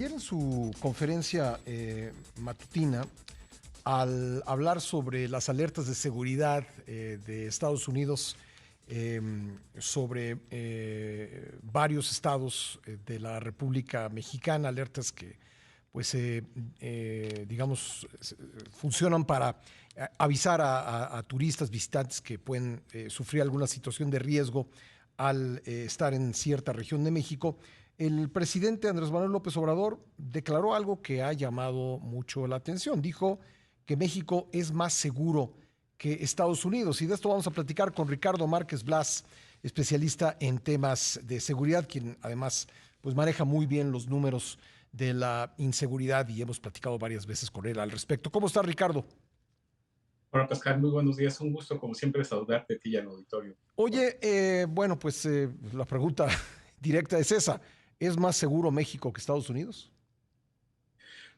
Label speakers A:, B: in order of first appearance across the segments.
A: Ayer en su conferencia matutina, al hablar sobre las alertas de seguridad de Estados Unidos eh, sobre varios estados de la República Mexicana, alertas que, pues, digamos, funcionan para avisar a turistas, visitantes que pueden sufrir alguna situación de riesgo al estar en cierta región de México. El presidente Andrés Manuel López Obrador declaró algo que ha llamado mucho la atención. Dijo que México es más seguro que Estados Unidos. Y de esto vamos a platicar con Ricardo Márquez Blas, especialista en temas de seguridad, quien además pues maneja muy bien los números de la inseguridad y hemos platicado varias veces con él al respecto. ¿Cómo está, Ricardo?
B: Hola Pascal, muy buenos días. Un gusto, como siempre, saludarte a ti y al auditorio.
A: Oye, bueno, pues la pregunta directa es esa. ¿Es más seguro México que Estados Unidos?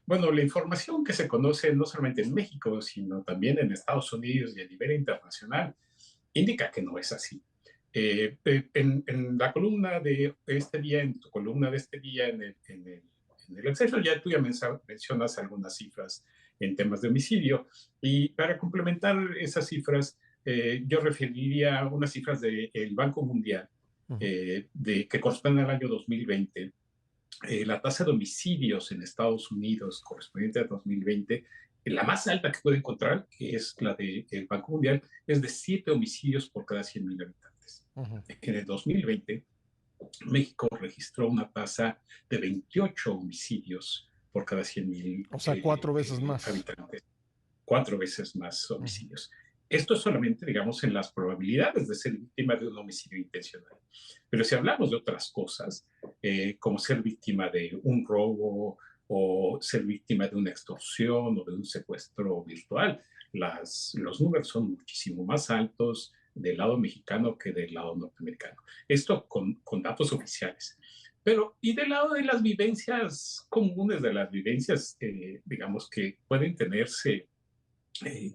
B: Bueno, la información que se conoce no solamente en México, sino también en Estados Unidos y a nivel internacional, indica que no es así. En la columna de este día, en tu columna de este día, en el Excelsior, ya tú ya mencionas algunas cifras en temas de homicidio. Y para complementar esas cifras, yo referiría a unas cifras del Banco Mundial,
A: Uh -huh.
B: que corresponden al año 2020. La tasa de homicidios en Estados Unidos correspondiente a 2020, la más alta que puede encontrar, que es la del Banco Mundial, es de 7 homicidios por cada 100,000 habitantes.
A: Uh -huh.
B: En el 2020, México registró una tasa de 28 homicidios por cada 100,000
A: O sea, cuatro veces más.
B: habitantes, 4 veces más
A: Uh -huh.
B: homicidios. Esto es solamente, digamos, en las probabilidades de ser víctima de un homicidio intencional. Pero si hablamos de otras cosas, como ser víctima de un robo o ser víctima de una extorsión o de un secuestro virtual, los números son muchísimo más altos del lado mexicano que del lado norteamericano. Esto con datos oficiales. Pero, y del lado de las vivencias comunes, de las vivencias, digamos, que pueden tenerse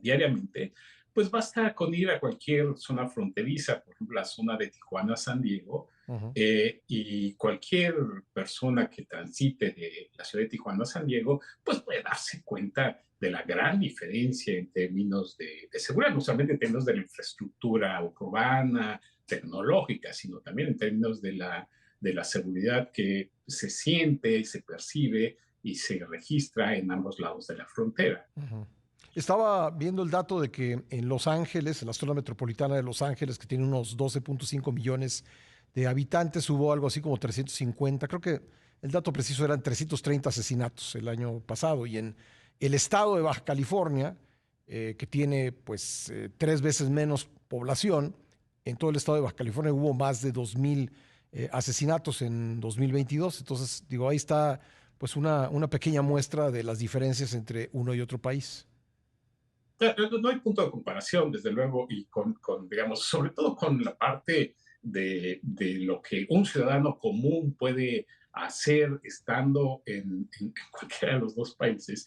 B: diariamente, pues basta con ir a cualquier zona fronteriza, por ejemplo, la zona de Tijuana-San Diego,
A: Uh -huh.
B: y cualquier persona que transite de la ciudad de Tijuana a San Diego, pues puede darse cuenta de la gran diferencia en términos de seguridad, no solamente en términos de la infraestructura urbana, tecnológica, sino también en términos de la seguridad que se siente, se percibe y se registra en ambos lados de la frontera.
A: Uh -huh. Estaba viendo el dato de que en Los Ángeles, en la zona metropolitana de Los Ángeles, que tiene unos 12.5 millones de habitantes, hubo algo así como 350, creo que el dato preciso eran 330 asesinatos el año pasado. Y en el estado de Baja California, que tiene pues 3 veces menos población, en todo el estado de Baja California hubo más de 2,000 asesinatos en 2022. Entonces, digo, ahí está pues una pequeña muestra de las diferencias entre uno y otro país.
B: No hay punto de comparación, desde luego, y digamos, sobre todo con la parte de lo que un ciudadano común puede hacer estando en cualquiera de los dos países.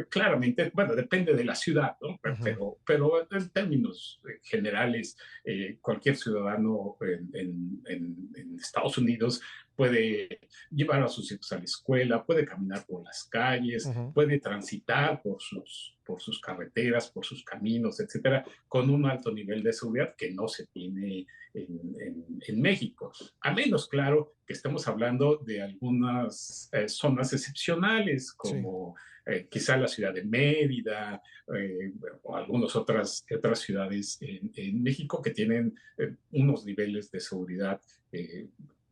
B: Claramente, bueno, depende de la ciudad, ¿no?
A: Uh -huh.
B: Pero en términos generales, cualquier ciudadano en Estados Unidos puede llevar a sus hijos a la escuela, puede caminar por las calles,
A: Uh -huh.
B: puede transitar por sus carreteras, por sus caminos, etcétera, con un alto nivel de seguridad que no se tiene en México. A menos, claro, que estemos hablando de algunas zonas excepcionales,
A: Sí.
B: como quizá la ciudad de Mérida, o algunas otras ciudades en México que tienen unos niveles de seguridad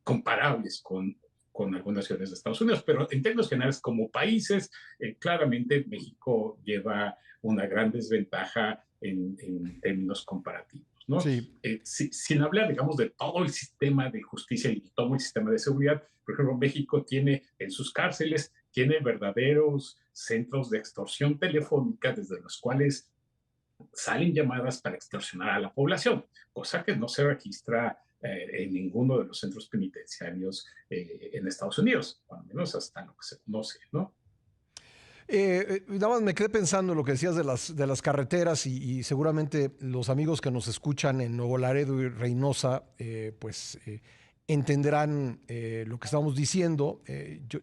B: comparables con algunas ciudades de Estados Unidos, pero en términos generales, como países, claramente México lleva una gran desventaja en términos comparativos, ¿no?
A: Sí.
B: Sin hablar, digamos, de todo el sistema de justicia y todo el sistema de seguridad. Por ejemplo, México tiene en sus cárceles, tiene verdaderos centros de extorsión telefónica desde los cuales salen llamadas para extorsionar a la población, cosa que no se registra en ninguno de los centros penitenciarios en Estados Unidos, al menos hasta lo que se conoce, ¿no?
A: Nada más me quedé pensando en lo que decías de las carreteras y seguramente los amigos que nos escuchan en Nuevo Laredo y Reynosa, pues entenderán lo que estamos diciendo.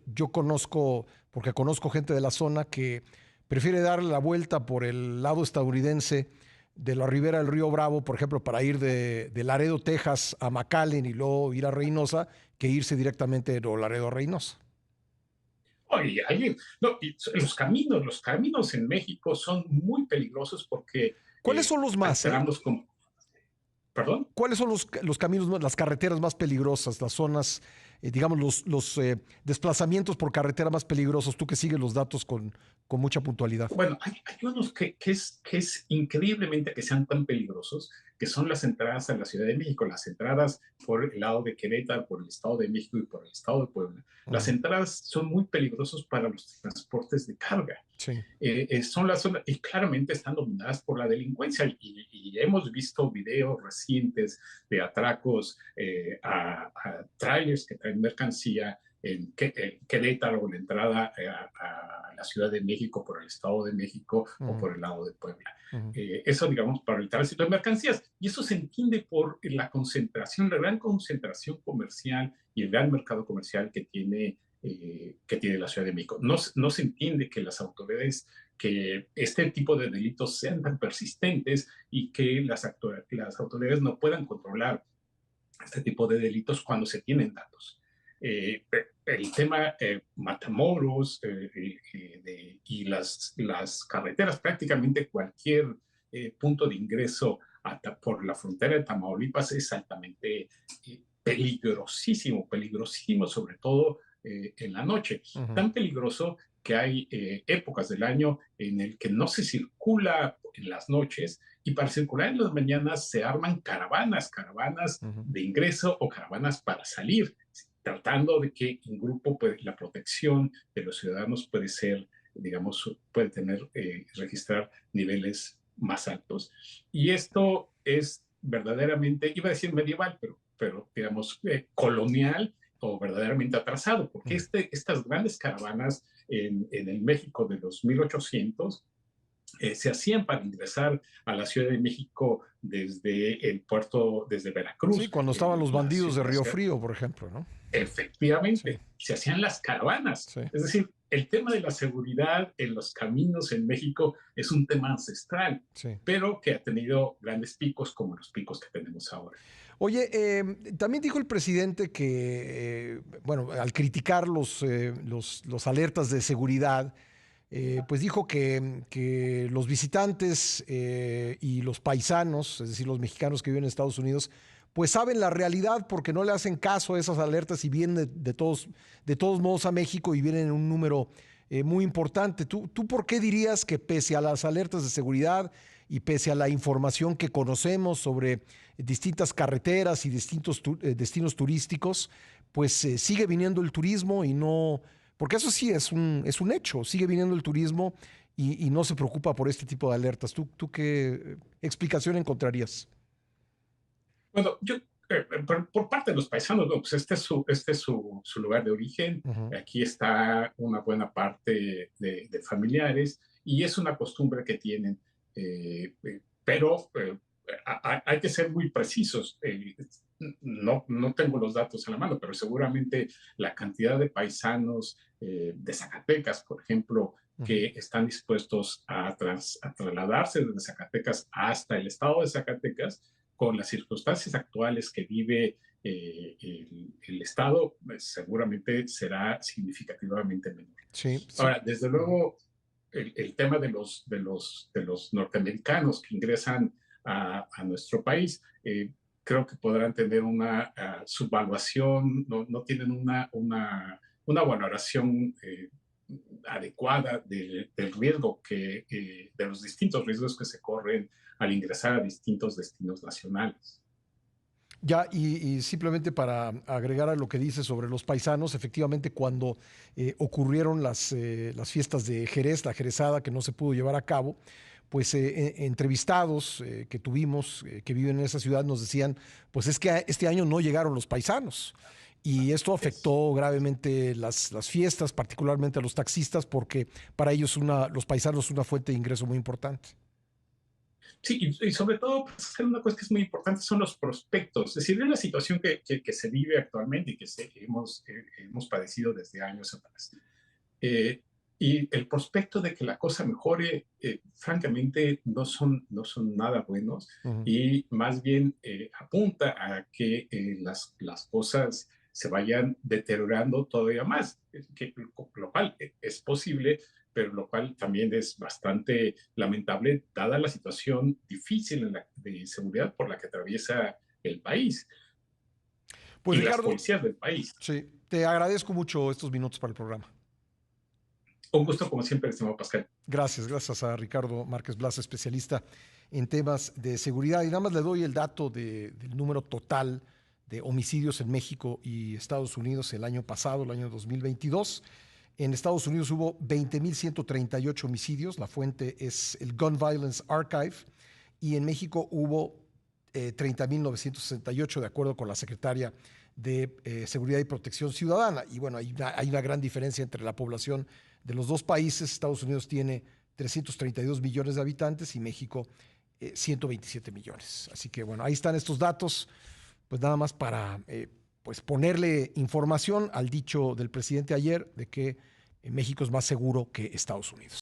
A: Yo conozco, porque conozco gente de la zona que prefiere darle la vuelta por el lado estadounidense de la ribera del río Bravo, por ejemplo, para ir de Laredo, Texas a McAllen y luego ir a Reynosa, que irse directamente de Laredo a Reynosa.
B: Oye, no, los caminos en México son muy peligrosos porque
A: ¿Cuáles son los más?
B: alteramos con, ¿perdón?
A: ¿Cuáles son los caminos, las carreteras más peligrosas, las zonas, digamos, los desplazamientos por carretera más peligrosos? Tú que sigues los datos con mucha puntualidad.
B: Bueno, hay unos que es increíblemente que sean tan peligrosos, que son las entradas a la Ciudad de México, las entradas por el lado de Querétaro, por el Estado de México y por el Estado de Puebla. Las entradas son muy peligrosos para los transportes de carga.
A: Sí.
B: Son las zonas, y claramente están dominadas por la delincuencia, y hemos visto videos recientes de atracos a trailers que traen mercancía en Querétaro, la entrada a la Ciudad de México por el Estado de México o por el lado de Puebla. Eso, digamos, para el tránsito de mercancías. Y eso se entiende por la concentración, la gran concentración comercial y el gran mercado comercial que tiene la Ciudad de México. No se entiende que las autoridades, que este tipo de delitos sean tan persistentes y que las autoridades no puedan controlar este tipo de delitos cuando se tienen datos. El tema Matamoros y las carreteras, prácticamente cualquier punto de ingreso por la frontera de Tamaulipas es altamente peligrosísimo, sobre todo en la noche. Tan peligroso que hay épocas del año en el que no se circula en las noches, y para circular en las mañanas se arman caravanas de ingreso o caravanas para salir, tratando de que en grupo la protección de los ciudadanos puede ser, digamos, puede registrar niveles más altos. Y esto es verdaderamente, iba a decir medieval, pero digamos, colonial o verdaderamente atrasado, porque estas grandes caravanas en el México de los 1800 se hacían para ingresar a la Ciudad de México desde el puerto, desde Veracruz.
A: Sí, cuando estaban los bandidos de Río Frío, por ejemplo, ¿no?
B: Efectivamente, se hacían las caravanas. Sí. Es decir, el tema de la seguridad en los caminos en México es un tema ancestral, pero que ha tenido grandes picos como los picos que tenemos ahora.
A: Oye, también dijo el presidente que, bueno, al criticar los alertas de seguridad, pues dijo que los visitantes y los paisanos, es decir, los mexicanos que viven en Estados Unidos, pues saben la realidad porque no le hacen caso a esas alertas y vienen de todos modos a México y vienen en un número muy importante. ¿Tú por qué dirías que pese a las alertas de seguridad y pese a la información que conocemos sobre distintas carreteras y distintos destinos turísticos, pues sigue viniendo el turismo y no... Porque eso sí es un hecho, sigue viniendo el turismo y no se preocupa por este tipo de alertas. ¿Tú qué explicación encontrarías?
B: Bueno, yo, por parte de los paisanos, no, pues este es su lugar de origen. Aquí está una buena parte de familiares y es una costumbre que tienen, pero hay que ser muy precisos. No tengo los datos a la mano, pero seguramente la cantidad de paisanos de Zacatecas, por ejemplo, que están dispuestos a trasladarse desde Zacatecas hasta el estado de Zacatecas, con las circunstancias actuales que vive el estado, pues, seguramente será significativamente menor. Sí. Ahora, desde luego, el tema de los norteamericanos que ingresan a nuestro país, creo que podrán tener una subvaluación, no tienen una valoración adecuada del riesgo de los distintos riesgos que se corren al ingresar a distintos destinos nacionales.
A: Ya, y simplemente para agregar a lo que dice sobre los paisanos, efectivamente cuando ocurrieron las fiestas de Jerez, la Jerezada que no se pudo llevar a cabo, pues entrevistados que tuvimos, que viven en esa ciudad, nos decían, pues es que este año no llegaron los paisanos. Y esto afectó gravemente las fiestas, particularmente a los taxistas, porque para ellos los paisanos es una fuente de ingreso muy importante.
B: Sí, y sobre todo, pues, una cosa que es muy importante son los prospectos. Es decir, es la situación que se vive actualmente y que hemos padecido desde años atrás. Eh, y el prospecto de que la cosa mejore, francamente, no son nada buenos
A: Ujú.
B: y más bien apunta a que las cosas se vayan deteriorando todavía más, lo cual es posible, pero lo cual también es bastante lamentable dada la situación difícil de seguridad por la que atraviesa el país
A: Pues
B: y las
A: Ricardo,
B: policías del país.
A: sí, te agradezco mucho estos minutos para el programa.
B: Un gusto, como siempre, estimado Pascal.
A: Gracias, gracias a Ricardo Márquez Blas, especialista en temas de seguridad. Y nada más le doy el dato del número total de homicidios en México y Estados Unidos el año pasado, el año 2022. En Estados Unidos hubo 20.138 homicidios, la fuente es el Gun Violence Archive, y en México hubo 30.968, de acuerdo con la secretaria de Seguridad y Protección Ciudadana. Y bueno, hay una gran diferencia entre la población de los dos países. Estados Unidos tiene 332 millones de habitantes y México 127 millones. Así que bueno, ahí están estos datos, pues nada más para pues ponerle información al dicho del presidente ayer de que México es más seguro que Estados Unidos.